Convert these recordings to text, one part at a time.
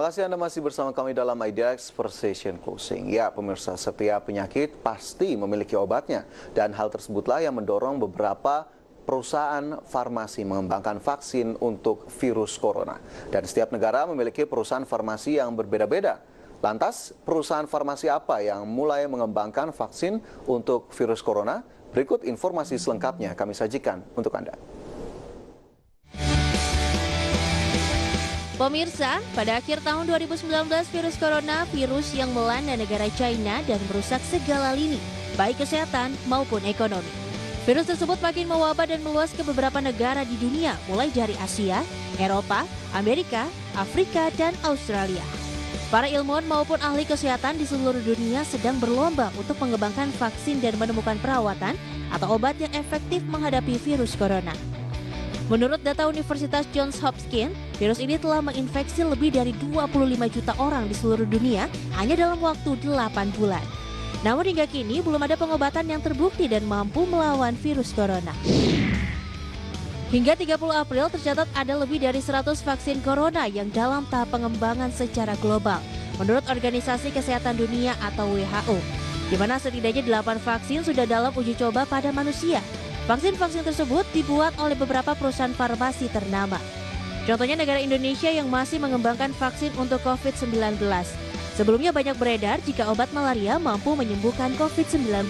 kasih Anda masih bersama kami dalam IDX Precision Closing. Ya, pemirsa, setiap penyakit pasti memiliki obatnya. Dan hal tersebutlah yang mendorong beberapa perusahaan farmasi mengembangkan vaksin untuk virus corona. Dan setiap negara memiliki perusahaan farmasi yang berbeda-beda. Lantas, perusahaan farmasi apa yang mulai mengembangkan vaksin untuk virus corona? Berikut informasi selengkapnya kami sajikan untuk Anda. Pemirsa, pada akhir tahun 2019 virus corona, virus yang melanda negara China dan merusak segala lini, baik kesehatan maupun ekonomi. Virus tersebut makin mewabah dan meluas ke beberapa negara di dunia, mulai dari Asia, Eropa, Amerika, Afrika, dan Australia. Para ilmuwan maupun ahli kesehatan di seluruh dunia sedang berlomba untuk mengembangkan vaksin dan menemukan perawatan atau obat yang efektif menghadapi virus corona. Menurut data Universitas Johns Hopkins, virus ini telah menginfeksi lebih dari 25 juta orang di seluruh dunia hanya dalam waktu 8 bulan. Namun hingga kini belum ada pengobatan yang terbukti dan mampu melawan virus corona. Hingga 30 April tercatat ada lebih dari 100 vaksin corona yang dalam tahap pengembangan secara global, menurut Organisasi Kesehatan Dunia atau WHO, di mana setidaknya 8 vaksin sudah dalam uji coba pada manusia. Vaksin-vaksin tersebut dibuat oleh beberapa perusahaan farmasi ternama. Contohnya negara Indonesia yang masih mengembangkan vaksin untuk COVID-19. Sebelumnya banyak beredar jika obat malaria mampu menyembuhkan COVID-19.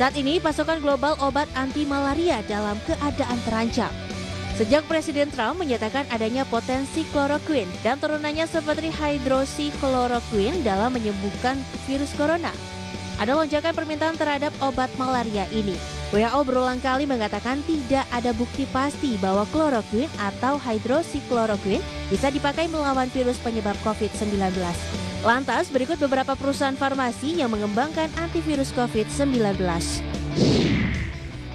Saat ini pasokan global obat anti malaria dalam keadaan terancam. Sejak Presiden Trump menyatakan adanya potensi kloroquine dan turunannya seperti hidroksikloroquine dalam menyembuhkan virus corona, ada lonjakan permintaan terhadap obat malaria ini. WHO berulang kali mengatakan tidak ada bukti pasti bahwa kloroquine atau hidroksikloroquine bisa dipakai melawan virus penyebab COVID-19. Lantas, berikut beberapa perusahaan farmasi yang mengembangkan antivirus COVID-19.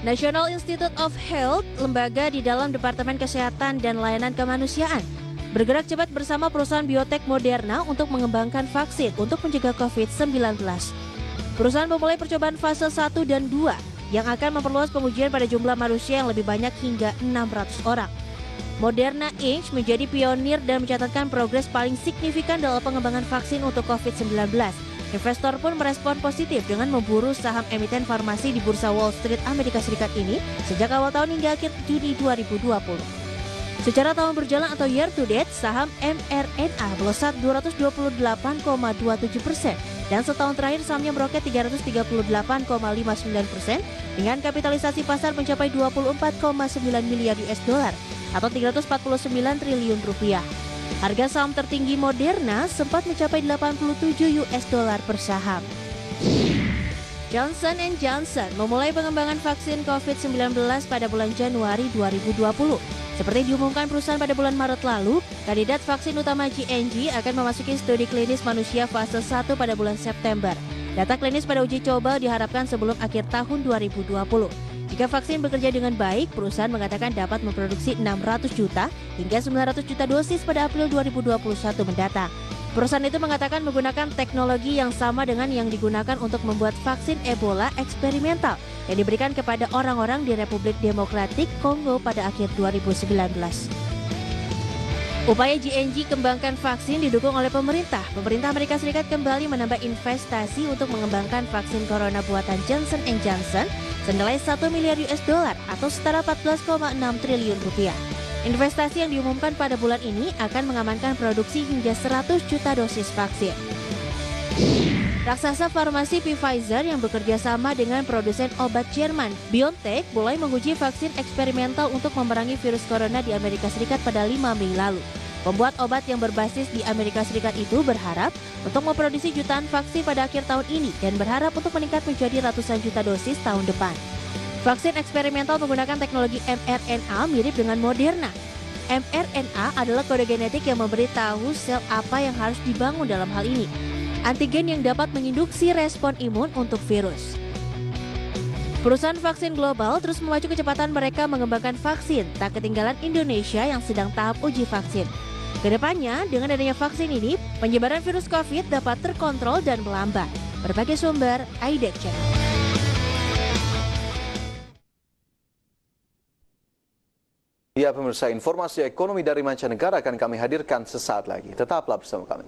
National Institute of Health, lembaga di dalam Departemen Kesehatan dan Layanan Kemanusiaan, bergerak cepat bersama perusahaan biotek Moderna untuk mengembangkan vaksin untuk mencegah COVID-19. Perusahaan memulai percobaan fase 1 dan 2 yang akan memperluas pengujian pada jumlah manusia yang lebih banyak hingga 600 orang. Moderna Inc. menjadi pionir dan mencatatkan progres paling signifikan dalam pengembangan vaksin untuk COVID-19. Investor pun merespon positif dengan memburu saham emiten farmasi di Bursa Wall Street Amerika Serikat ini sejak awal tahun hingga akhir Juni 2020. Secara tahun berjalan atau year to date, saham mRNA melesat 228,27%. Dan setahun terakhir sahamnya meroket 338,59% dengan kapitalisasi pasar mencapai 24,9 miliar US dollar atau 349 triliun rupiah. Harga saham tertinggi Moderna sempat mencapai 87 US dollar per saham. Johnson & Johnson memulai pengembangan vaksin COVID-19 pada bulan Januari 2020. Seperti diumumkan perusahaan pada bulan Maret lalu, kandidat vaksin utama J&J akan memasuki studi klinis manusia fase 1 pada bulan September. Data klinis pada uji coba diharapkan sebelum akhir tahun 2020. Jika vaksin bekerja dengan baik, perusahaan mengatakan dapat memproduksi 600 juta hingga 900 juta dosis pada April 2021 mendatang. Perusahaan itu mengatakan menggunakan teknologi yang sama dengan yang digunakan untuk membuat vaksin Ebola eksperimental yang diberikan kepada orang-orang di Republik Demokratik Kongo pada akhir 2019. Upaya J&J kembangkan vaksin didukung oleh pemerintah. Pemerintah Amerika Serikat kembali menambah investasi untuk mengembangkan vaksin corona buatan Johnson & Johnson senilai 1 miliar US dollar atau setara 14,6 triliun rupiah. Investasi yang diumumkan pada bulan ini akan mengamankan produksi hingga 100 juta dosis vaksin. Raksasa farmasi Pfizer yang bekerja sama dengan produsen obat Jerman, BioNTech, mulai menguji vaksin eksperimental untuk memerangi virus corona di Amerika Serikat pada 5 Mei lalu. Pembuat obat yang berbasis di Amerika Serikat itu berharap untuk memproduksi jutaan vaksin pada akhir tahun ini dan berharap untuk meningkat menjadi ratusan juta dosis tahun depan. Vaksin eksperimental menggunakan teknologi mRNA mirip dengan Moderna. mRNA adalah kode genetik yang memberitahu sel apa yang harus dibangun dalam hal ini. Antigen yang dapat menginduksi respon imun untuk virus. Perusahaan vaksin global terus memacu kecepatan mereka mengembangkan vaksin, tak ketinggalan Indonesia yang sedang tahap uji vaksin. Kedepannya, dengan adanya vaksin ini, penyebaran virus COVID dapat terkontrol dan melambat. Berbagai sumber, IDX Channel. Ya pemirsa, informasi ekonomi dari mancanegara akan kami hadirkan sesaat lagi. Tetaplah bersama kami.